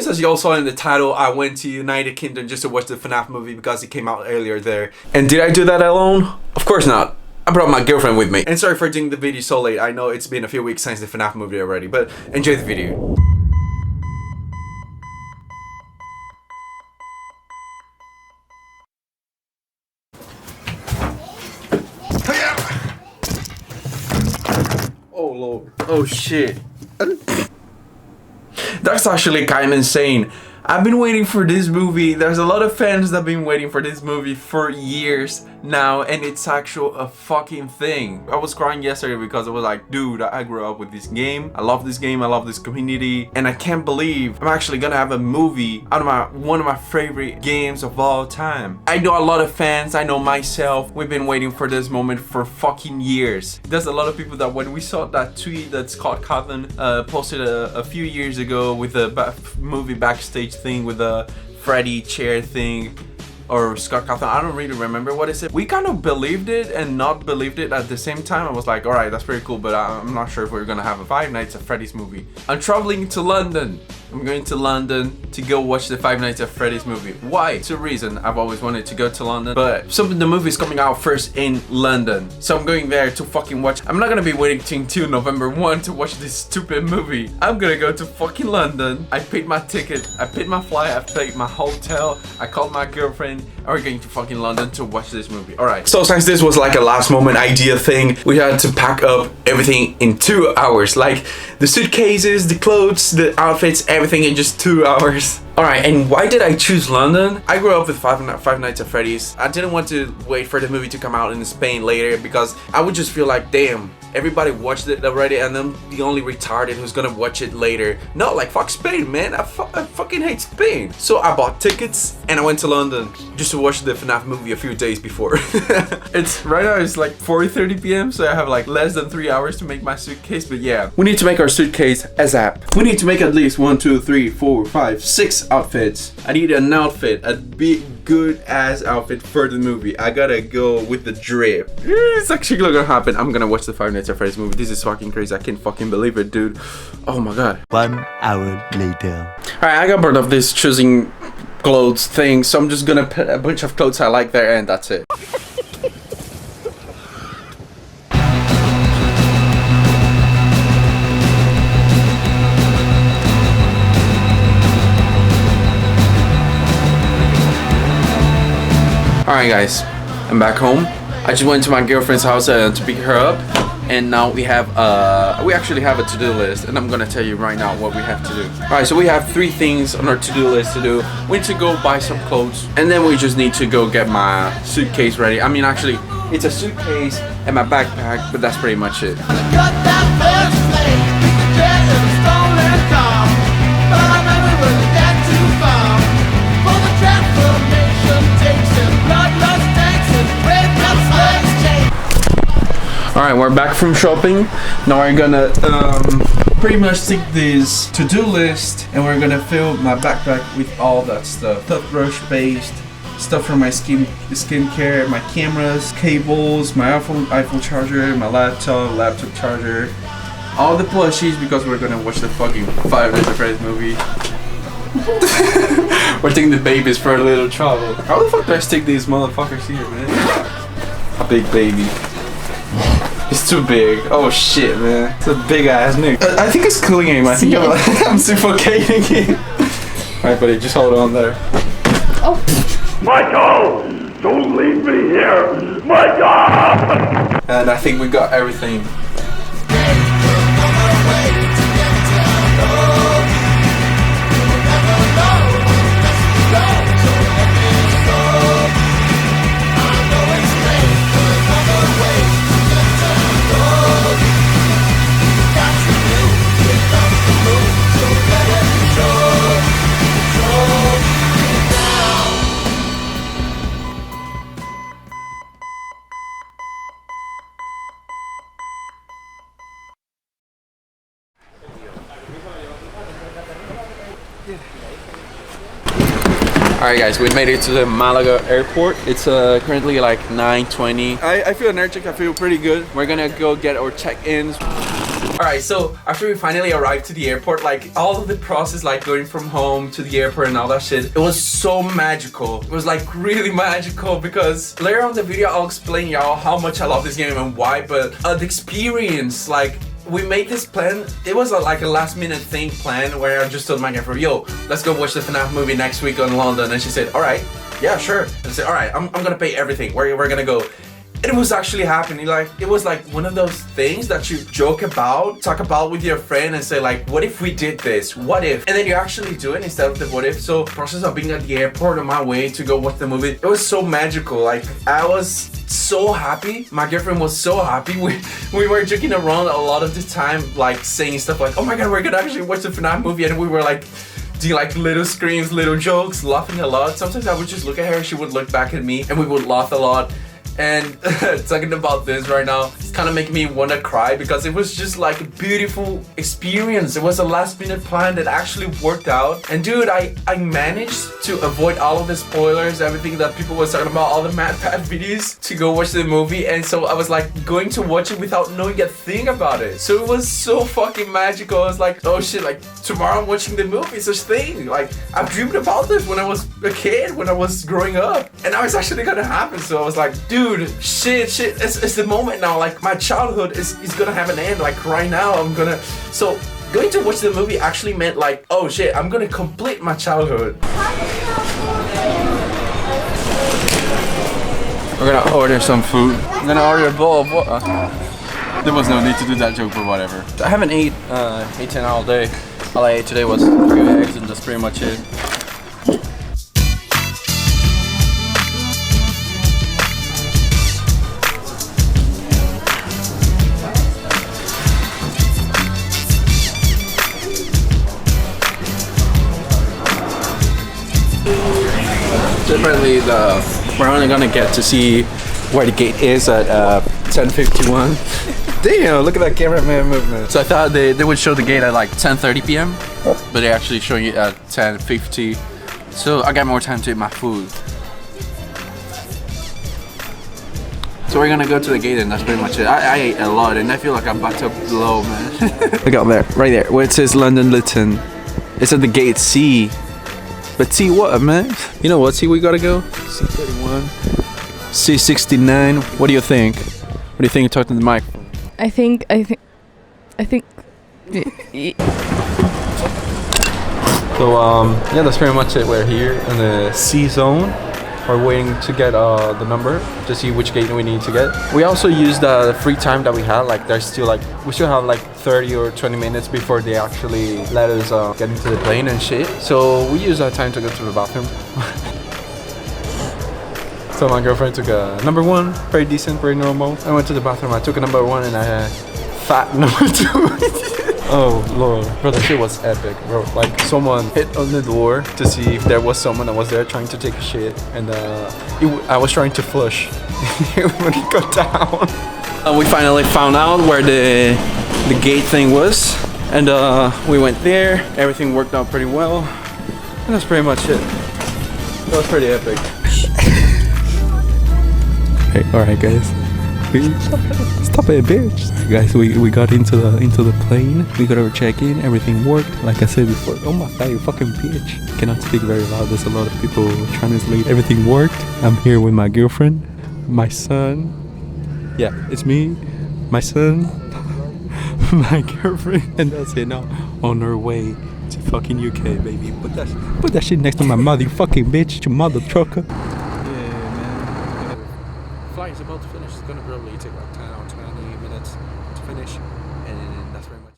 guys, as you all saw in the title, I went to United Kingdom just to watch the Fnaf movie because it came out earlier there. And did I do that alone? Of course not. I brought my girlfriend with me. And sorry for doing the video so late. I know it's been a few weeks since the Fnaf movie already, but enjoy the video. Oh lord. Oh shit. That's actually kind of insane. I've been waiting for this movie. There's a lot of fans that have been waiting for this movie for years now, and it's actually a fucking thing. I was crying yesterday because I was like, dude, I grew up with this game. I love this game. I love this community, and I can't believe I'm actually gonna have a movie out of one of my favorite games of all time. I know a lot of fans. I know myself. We've been waiting for this moment for fucking years. There's a lot of people that when we saw that tweet that Scott Cawthon posted a few years ago with the movie backstage thing with the Freddy chair thing, or Scott Cawthon, I don't really remember what is it. We kind of believed it and not believed it at the same time. I was like, alright, that's pretty cool, but I'm not sure if we're gonna have a Five Nights at Freddy's movie. I'm traveling to London. I'm going to London to go watch the Five Nights at Freddy's movie. Why? It's a reason. I've always wanted to go to London, but the movie is coming out first in London, so I'm going there to fucking watch. I'm not gonna be waiting till November 1 to watch this stupid movie. I'm gonna go to fucking London. I paid my ticket, I paid my flight, I paid my hotel, I called my girlfriend, and we're going to fucking London to watch this movie. Alright, so since this was like a last moment idea thing, we had to pack up everything in 2 hours, like the suitcases, the clothes, the outfits, everything in just 2 hours. Alright, and why did I choose London? I grew up with Five Nights at Freddy's. I didn't want to wait for the movie to come out in Spain later because I would just feel like, damn, everybody watched it already and I'm the only retarded who's gonna watch it later. No, like, fuck Spain, man. I fucking hate Spain. So I bought tickets and I went to London just to watch the Fnaf movie a few days before. Right now it's like 4:30 p.m. so I have like less than 3 hours to make my suitcase. But yeah, we need to make our suitcase ASAP. We need to make at least 1, 2, 3, 4, 5, 6 outfits. I need an outfit, a big good ass outfit for the movie. I gotta go with the drip. It's actually gonna happen. I'm gonna watch the Five Nights at Freddy's movie. This is fucking crazy. I can't fucking believe it, dude. Oh my god. 1 hour later. Alright, I got bored of this choosing clothes thing, so I'm just gonna put a bunch of clothes I like there and that's it. Alright guys, I'm back home. I just went to my girlfriend's house to pick her up, and now we actually have a to-do list, and I'm gonna tell you right now what we have to do. Alright, so we have 3 things on our to-do list to do. We need to go buy some clothes, and then we just need to go get my suitcase ready. I mean, actually, it's a suitcase and my backpack, but that's pretty much it. Alright, we're back from shopping. Now we're gonna pretty much take this to-do list and we're gonna fill my backpack with all that stuff. Toothbrush paste, stuff for my skincare, my cameras, cables, my iPhone charger, my laptop charger, all the plushies because we're gonna watch the fucking Five Nights at Freddy's movie. We're taking the babies for a little travel. How the fuck do I stick these motherfuckers here, man? A big baby. It's too big. Oh shit, man. It's a big ass nigga. I think it's cooling him. I think I'm suffocating him. Alright, buddy, just hold on there. Oh. Michael! Don't leave me here! Michael! And I think we got everything. Alright guys, we made it to the Malaga airport. It's currently like 9:20. I feel energetic, I feel pretty good. We're gonna go get our check-ins. Alright, so after we finally arrived to the airport, like all of the process, like going from home to the airport and all that shit, it was so magical. It was like really magical because later on in the video I'll explain y'all how much I love this game and why, but the experience, like we made this plan. It was like a last minute thing plan where I just told my girlfriend, yo, let's go watch the Fnaf movie next week in London. And she said, alright, yeah, sure. And I said, alright, I'm gonna pay everything. We're gonna go. And it was actually happening. Like, it was like one of those things that you joke about, talk about with your friend and say like, what if we did this? What if? And then you actually do it instead of the what if. So process of being at the airport on my way to go watch the movie, it was so magical. Like, I was so happy. My girlfriend was so happy. We were joking around a lot of the time, like saying stuff like, oh my god, we're gonna actually watch the Fnaf movie. And we were like, doing like little screams, little jokes, laughing a lot. Sometimes I would just look at her, she would look back at me, and we would laugh a lot. And talking about this right now, it's kind of making me want to cry because it was just like a beautiful experience. It was a last minute plan that actually worked out. And dude, I managed to avoid all of the spoilers, everything that people were talking about, all the mad videos to go watch the movie. And so I was like going to watch it without knowing a thing about it. So it was so fucking magical. I was like, oh shit, like tomorrow I'm watching the movie, such thing. Like I've dreamed about this when I was a kid, when I was growing up. And now it's actually gonna happen. So I was like, dude, shit, it's the moment now. Like my childhood is gonna have an end. Like right now, I'm gonna. So going to watch the movie actually meant like, oh shit, I'm gonna complete my childhood. We're gonna order some food. I'm gonna order a bowl of what? There was no need to do that joke, but whatever. I haven't eaten all day. All I ate today was a few eggs, and that's pretty much it. So apparently we're only gonna get to see where the gate is at 10:51. Damn, look at that cameraman movement. So I thought they would show the gate at like 10:30 p.m. but they're actually showing it at 10:50. So I got more time to eat my food. So we're gonna go to the gate and that's pretty much it. I ate a lot and I feel like I'm about to blow, man. Look out there, right there, where it says London Luton. It's at the gate C. But C what, man? You know what C we gotta go? C31, C69. What do you think? What do you think? Talk to the mic. I think. So yeah, that's pretty much it. We're here in the C zone. We're waiting to get the number to see which gate we need to get. We also used the free time that we had. Like there's still like, we still have like 30 or 20 minutes before they actually let us get into the plane and shit. So we used that time to go to the bathroom. So my girlfriend took a number one, very decent, very normal. I went to the bathroom, I took a number one and I had fat number two. Oh lord, bro, that shit was epic, bro. Like someone hit on the door to see if there was someone that was there trying to take a shit, and I was trying to flush when it got down. We finally found out where the gate thing was, and we went there. Everything worked out pretty well, and that's pretty much it. That was pretty epic. Hey, all right, guys. Stop it, bitch. Sorry, guys, we got into the plane. We got our check-in. Everything worked. Like I said before. Oh my god, you fucking bitch. Cannot speak very loud. There's a lot of people trying to sleep. Everything worked. I'm here with my girlfriend, my son. Yeah, it's me, my son, my girlfriend, and that's it. Now on our way to fucking UK, baby. Put that shit next to my mother, you fucking bitch, you mother trucker. Flight's about to finish. It's gonna probably take like 10 or 20 minutes to finish, and that's very much.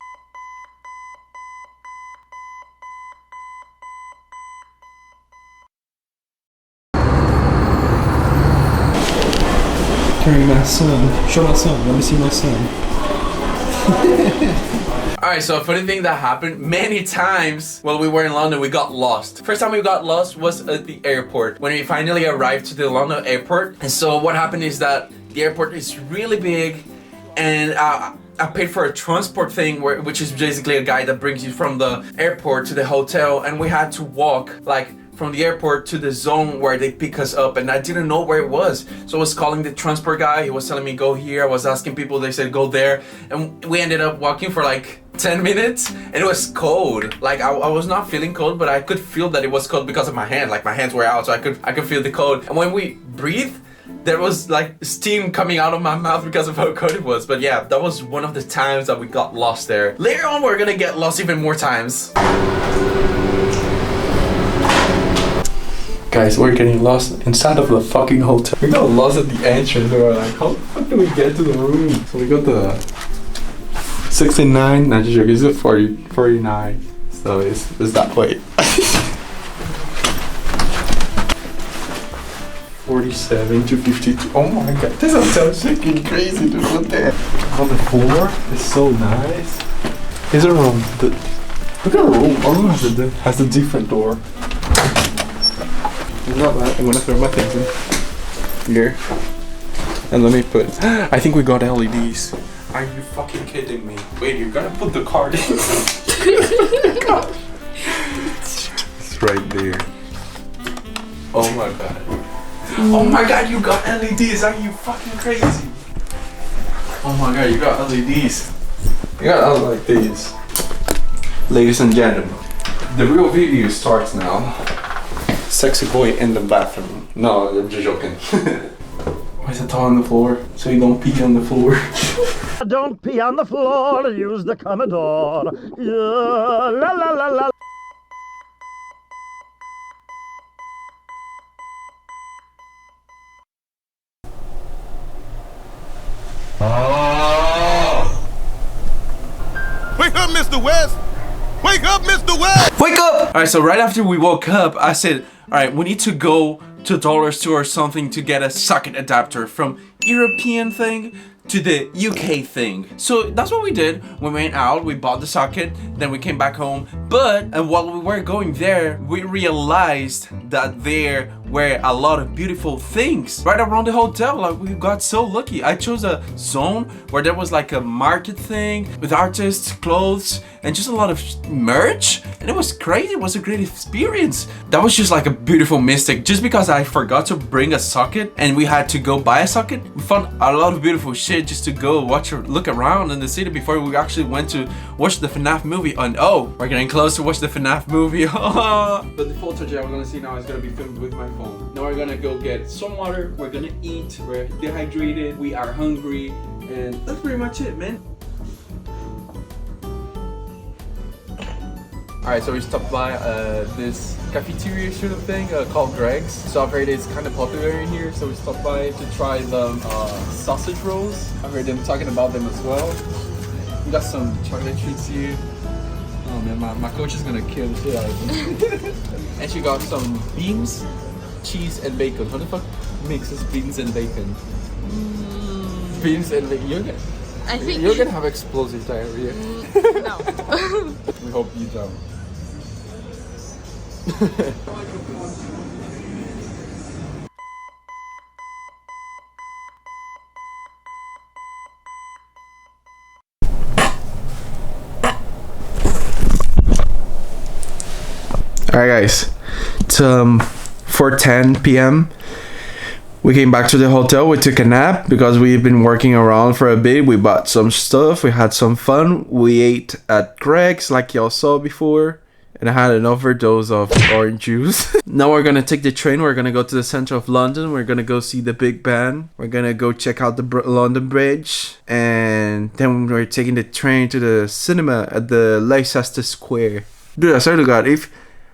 Carry my son. Show my son. Let me see my son. Alright, so a funny thing that happened many times while we were in London, we got lost. First time we got lost was at the airport, when we finally arrived to the London airport. And so what happened is that the airport is really big, and I paid for a transport thing, which is basically a guy that brings you from the airport to the hotel, and we had to walk like from the airport to the zone where they pick us up, and I didn't know where it was. So I was calling the transport guy. He was telling me go here. I was asking people. They said go there, and we ended up walking for like 10 minutes, and it was cold. Like I was not feeling cold, but I could feel that it was cold because of my hand. Like my hands were out, so I could feel the cold. And when we breathed, there was like steam coming out of my mouth because of how cold it was. But yeah, that was one of the times that we got lost there. Later on, we're gonna get lost even more times. Guys, we're getting lost inside of the fucking hotel. We got lost at the entrance. We were like, how the fuck do we get to the room? So we got the 69, not just joking, it's a 49. So it's that way. 47 to 52. Oh my god, this hotel is freaking crazy, dude. Look there. On the floor, it's so nice. Here's a room. Look at the room. Our room has a different door. It's not bad. I'm gonna throw my things in here. And let me put. I think we got LEDs. Are you fucking kidding me? Wait, you're gonna put the card in? Gosh. It's right there. Oh my god. Oh my god, you got LEDs. Are you fucking crazy? Oh my god, you got LEDs. You got like these. Ladies and gentlemen, the real video starts now. Sexy boy in the bathroom. No, I'm just joking. Why is it all on the floor? So you don't pee on the floor. Don't pee on the floor, use the Commodore. Yeah, la la la la. Wake up, Mr. West! Wake up, Mr. West! Wake up! Alright, so right after we woke up, I said, alright, we need to go to a dollar store or something to get a socket adapter from European thing to the UK thing. So that's what we did. We went out, we bought the socket, then we came back home. And while we were going there, we realized that there were a lot of beautiful things right around the hotel. Like, we got so lucky. I chose a zone where there was like a market thing with artists, clothes, and just a lot of merch. And it was crazy. It was a great experience. That was just like a beautiful mistake. Just because I forgot to bring a socket and we had to go buy a socket, we found a lot of beautiful shit just to go look around in the city before we actually went to watch the Fnaf movie. And oh, we're getting close to watch the Fnaf movie. But the footage I'm gonna see now is gonna be filmed with my phone. Now we're gonna go get some water, we're gonna eat, we're dehydrated, we are hungry, and that's pretty much it, man. Alright, so we stopped by this cafeteria sort of thing called Greg's. So I've heard it's kind of popular in here, so we stopped by to try the sausage rolls. I've heard them talking about them as well. We got some chocolate treats here. Oh man, my coach is gonna kill the shit out of them. And she got some beans, cheese, and bacon. How the fuck mixes beans and bacon? Beans and bacon. You're gonna have explosive diarrhea. No. We hope you don't. Alright guys, it's 4:10 p.m. We came back to the hotel, we took a nap because we've been working around for a bit. We bought some stuff, we had some fun. We ate at Greg's like y'all saw before. And I had an overdose of orange juice. Now we're gonna take the train, we're gonna go to the center of London. We're gonna go see the Big Ben. We're gonna go check out the London Bridge. And then we're taking the train to the cinema at the Leicester Square. Dude, I swear to God,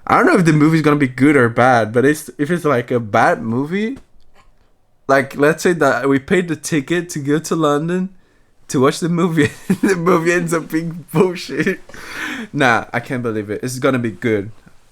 I don't know if the movie's gonna be good or bad, but if it's like a bad movie, like let's say that we paid the ticket to go to London to watch the movie, the movie ends up being bullshit. Nah, I can't believe it. It's gonna be good.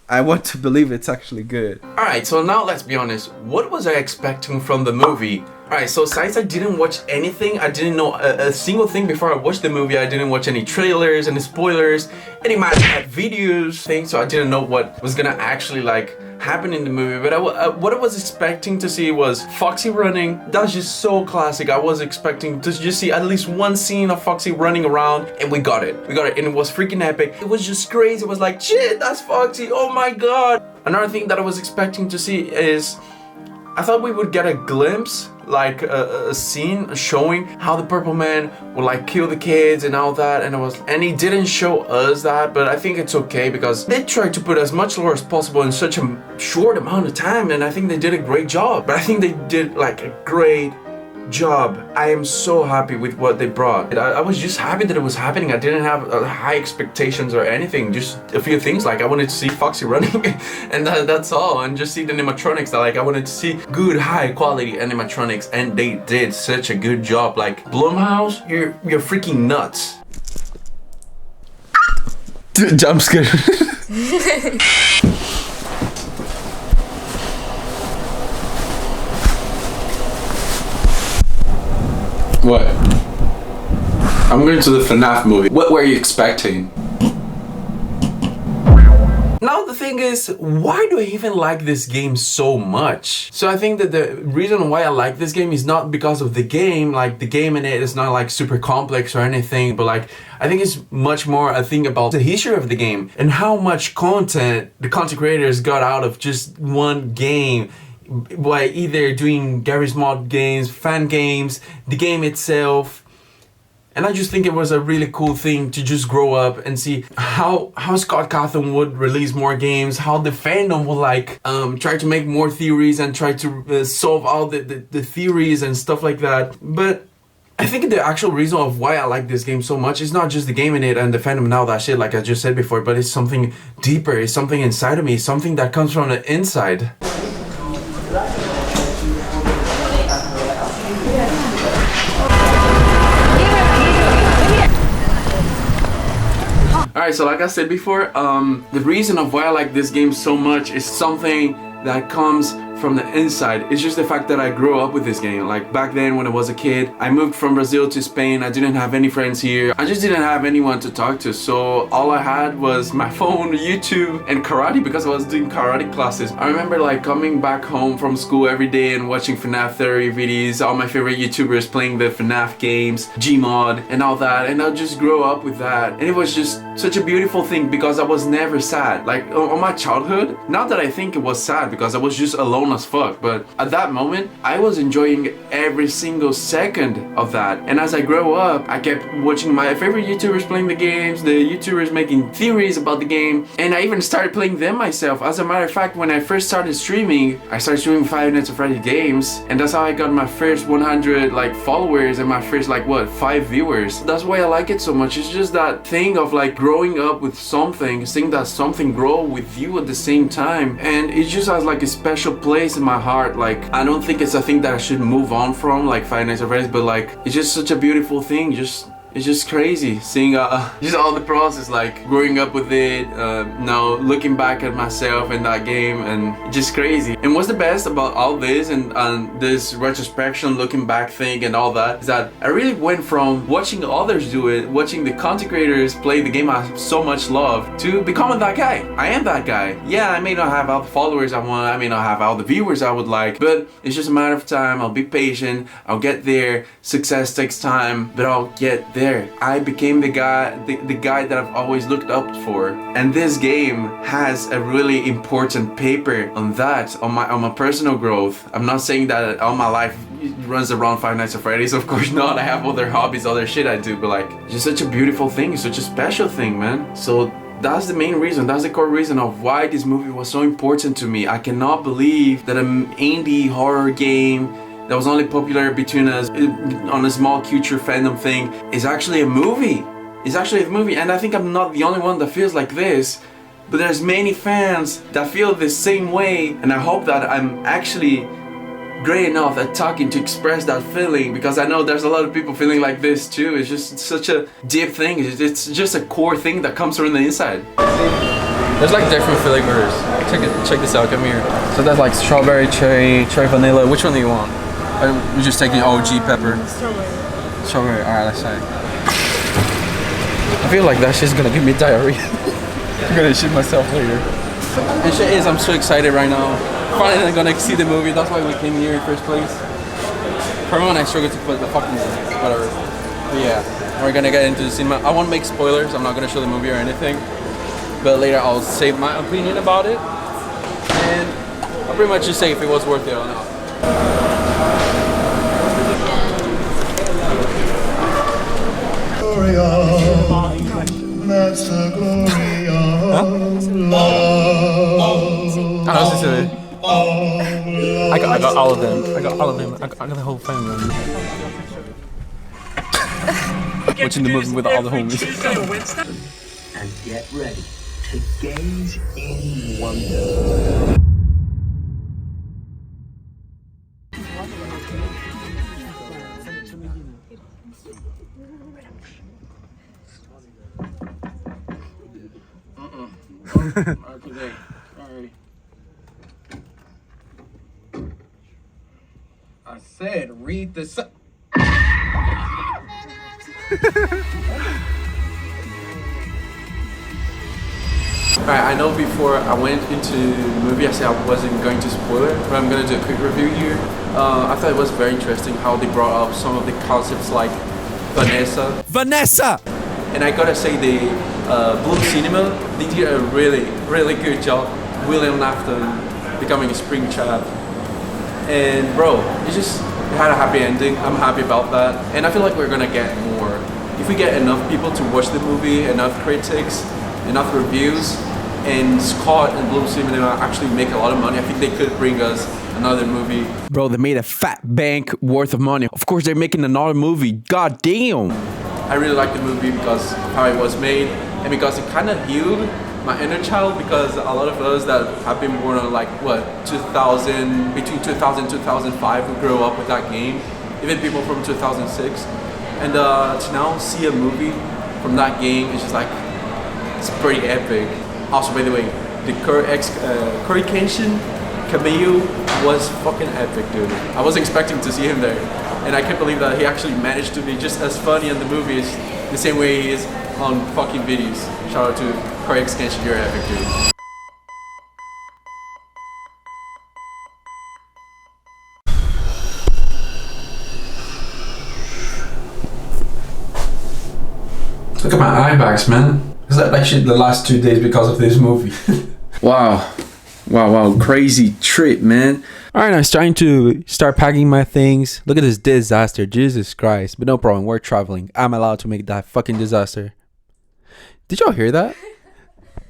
I want to believe it's actually good. Alright, so now let's be honest. What was I expecting from the movie? Alright, so since I didn't watch anything, I didn't know a single thing before I watched the movie. I didn't watch any trailers, any spoilers, any Mad videos, things, so I didn't know what was gonna actually like happen in the movie. But what I was expecting to see was Foxy running. That's just so classic. I was expecting to just see at least one scene of Foxy running around, and we got it. We got it, and it was freaking epic. It was just crazy. It was like, shit, that's Foxy. Oh my god. Another thing that I was expecting to see is I thought we would get a glimpse, like a scene showing how the Purple Man would like kill the kids and all that, and he didn't show us that, but I think it's okay because they tried to put as much lore as possible in such a short amount of time, and I think they did a great job. But I think they did like a great job. I am so happy with what they brought. I was just happy that it was happening. I didn't have high expectations or anything, just a few things, like I wanted to see Foxy running and that's all, and just see the animatronics. That like I wanted to see good high quality animatronics, and they did such a good job. Like Blumhouse, you're freaking nuts. Jump scare. What? I'm going to the Fnaf movie. What were you expecting? Now the thing is, why do I even like this game so much? So I think that the reason why I like this game is not because of the game, like the game in it is not like super complex or anything, but like I think it's much more a thing about the history of the game and how much content the content creators got out of just one game, by either doing Garry's Mod games, fan games, the game itself. And I just think it was a really cool thing to just grow up and see how Scott Cawthon would release more games, how the fandom would like try to make more theories and try to solve all the theories and stuff like that. But I think the actual reason of why I like this game so much is not just the game in it and the fandom and all that shit, like I just said before, but it's something deeper, it's something inside of me, something that comes from the inside. Alright, so like I said before, the reason of why I like this game so much is something that comes from the inside. It's just the fact that I grew up with this game. Like back then when I was a kid, I moved from Brazil to Spain. I didn't have any friends here. I just didn't have anyone to talk to. So all I had was my phone, YouTube, and karate, because I was doing karate classes. I remember like coming back home from school every day and watching Fnaf theory videos, all my favorite YouTubers playing the Fnaf games, Gmod, and all that. And I just grew up with that. And it was just such a beautiful thing because I was never sad. Like on my childhood, not that I think it was sad because I was just alone as fuck, but at that moment I was enjoying every single second of that. And as I grow up, I kept watching my favorite YouTubers playing the games, the YouTubers making theories about the game, and I even started playing them myself. As a matter of fact, when I first started streaming, I started streaming Five Nights at Freddy's games, and that's how I got my first 100 like followers and my first like 5 viewers. That's why I like it so much. It's just that thing of like growing up with something, seeing that something grow with you at the same time, and it just has like a special place in my heart. Like I don't think it's a thing that I should move on from, like Five Nights at Freddy's, but like it's just such a beautiful thing. It's just crazy seeing just all the process, like growing up with it, now looking back at myself in that game, and just crazy. And what's the best about all this and this retrospection, looking back thing and all that, is that I really went from watching others do it, watching the content creators play the game I so much love, to becoming that guy. I am that guy. Yeah, I may not have all the followers I want, I may not have all the viewers I would like, but it's just a matter of time. I'll be patient, I'll get there. Success takes time, but I'll get there. I became the guy that I've always looked up for, and this game has a really important paper on that, on my personal growth. I'm not saying that all my life runs around Five Nights at Freddy's, of course not. I have other hobbies, other shit I do, but like, it's just such a beautiful thing, it's such a special thing, man. So that's the main reason, that's the core reason of why this movie was so important to me. I cannot believe that an indie horror game that was only popular between us on a small culture fandom thing is actually a movie. It's actually a movie, and I think I'm not the only one that feels like this, but there's many fans that feel the same way, and I hope that I'm actually great enough at talking to express that feeling, because I know there's a lot of people feeling like this too. It's just such a deep thing. It's just a core thing that comes from the inside. There's like different flavors. Check this out, come here. So that's like strawberry, cherry vanilla. Which one do you want? We're just taking OG pepper. Strawberry. Strawberry. Alright, let's try it. I feel like that shit's gonna give me diarrhea. I'm gonna shit myself later. And shit is, I'm so excited right now. Finally gonna see the movie. That's why we came here in the first place. For one, I struggle to put the fucking whatever. But yeah, we're gonna get into the cinema. I won't make spoilers. I'm not gonna show the movie or anything. But later I'll say my opinion about it. And I'll pretty much just say if it was worth it or not. That's the glory of love. I got all of them. I got all of them. I got the whole family. Watching the movie with all the homies. And get ready to gaze in wonder. I said, read the sign. Alright, I know before I went into the movie I said I wasn't going to spoil it, but I'm going to do a quick review here. I thought it was very interesting how they brought up some of the concepts like Vanessa! And I gotta say the Blue Cinema, they did a really good job. William Afton becoming a spring chap. And bro, it had a happy ending. I'm happy about that. And I feel like we're gonna get more. If we get enough people to watch the movie, enough critics, enough reviews, and Scott and Blue Cinema actually make a lot of money, I think they could bring us another movie. Bro, they made a fat bank worth of money. Of course they're making another movie. God damn. I really like the movie because of how it was made and because it kind of healed my inner child, because a lot of us that have been born on like what, 2000, between 2000 and 2005 who grew up with that game, even people from 2006, and to now see a movie from that game is just like, it's pretty epic. Also, by the way, the Curry Kenshin cameo was fucking epic, dude. I wasn't expecting to see him there, and I can't believe that he actually managed to be just as funny in the movies the same way he is on fucking videos. Shout out to Curry Kenshin, you're epic, dude. Look at my eye bags, man. Is that like shit the last 2 days because of this movie? Wow, crazy trip, man. All right, I'm starting to packing my things. Look at this disaster, Jesus Christ. But no problem, we're traveling. I'm allowed to make that fucking disaster. Did y'all hear that?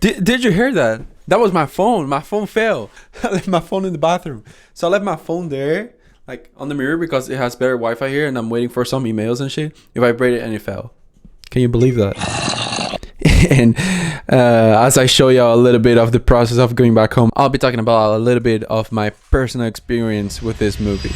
Did you hear that? That was my phone. My phone fell. I left my phone in the bathroom. So I left my phone there, like on the mirror, because it has better Wi-Fi here, and I'm waiting for some emails and shit. It vibrated and it fell. Can you believe that? And as I show y'all a little bit of the process of going back home, I'll be talking about a little bit of my personal experience with this movie.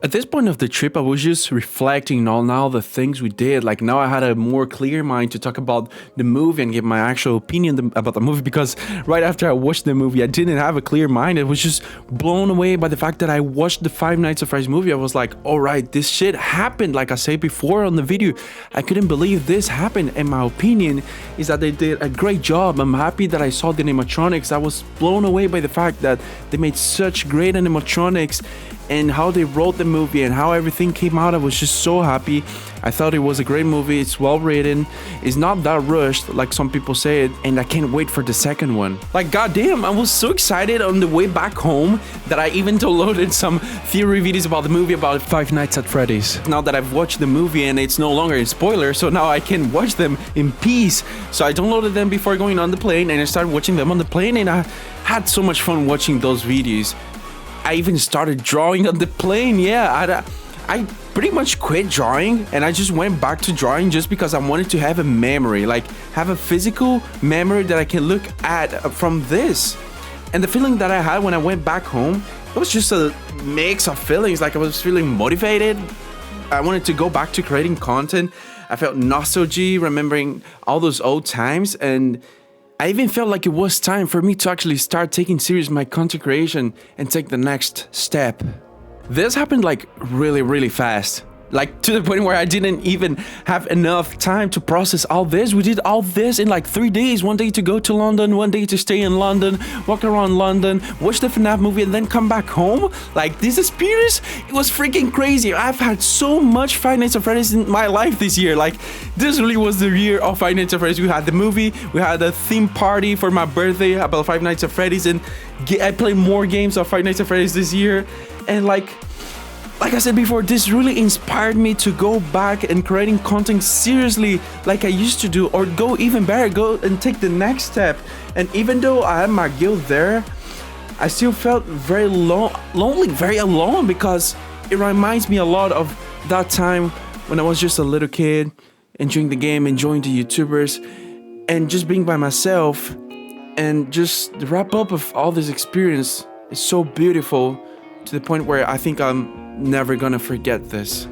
At this point of the trip, I was just reflecting on all the things we did. Like now I had a more clear mind to talk about the movie and give my actual opinion about the movie, because right after I watched the movie, I didn't have a clear mind. I was just blown away by the fact that I watched the Five Nights at Freddy's movie. I was like, all right, this shit happened. Like I said before on the video, I couldn't believe this happened. And my opinion is that they did a great job. I'm happy that I saw the animatronics. I was blown away by the fact that they made such great animatronics and how they wrote the movie and how everything came out. I was just so happy. I thought it was a great movie. It's well written. It's not that rushed like some people say it, and I can't wait for the second one. Like goddamn, I was so excited on the way back home that I even downloaded some theory videos about the movie about Five Nights at Freddy's. Now that I've watched the movie and it's no longer a spoiler, so now I can watch them in peace. So I downloaded them before going on the plane, and I started watching them on the plane, and I had so much fun watching those videos. I even started drawing on the plane. Yeah, I pretty much quit drawing and I just went back to drawing just because I wanted to have a memory, like have a physical memory that I can look at from this. And the feeling that I had when I went back home, it was just a mix of feelings. Like I was feeling motivated. I wanted to go back to creating content. I felt nostalgia, remembering all those old times, and I even felt like it was time for me to actually start taking serious my content creation and take the next step. this happened like really, really fast. Like to the point where I didn't even have enough time to process all this. We did all this in like 3 days. 1 day to go to London, 1 day to stay in London, walk around London, watch the Fnaf movie, and then come back home. Like this experience, it was freaking crazy. I've had so much Five Nights at Freddy's in my life this year. Like this really was the year of Five Nights at Freddy's. We had the movie, we had a theme party for my birthday about Five Nights at Freddy's, and I played more games of Five Nights at Freddy's this year. And like I said before, this really inspired me to go back and creating content seriously like I used to do, or go even better, go and take the next step. And even though I had my guild there, I still felt very lonely, very alone, because it reminds me a lot of that time when I was just a little kid, enjoying the game, enjoying the YouTubers, and just being by myself. And just the wrap up of all this experience is so beautiful, to the point where I think I'm never gonna forget this.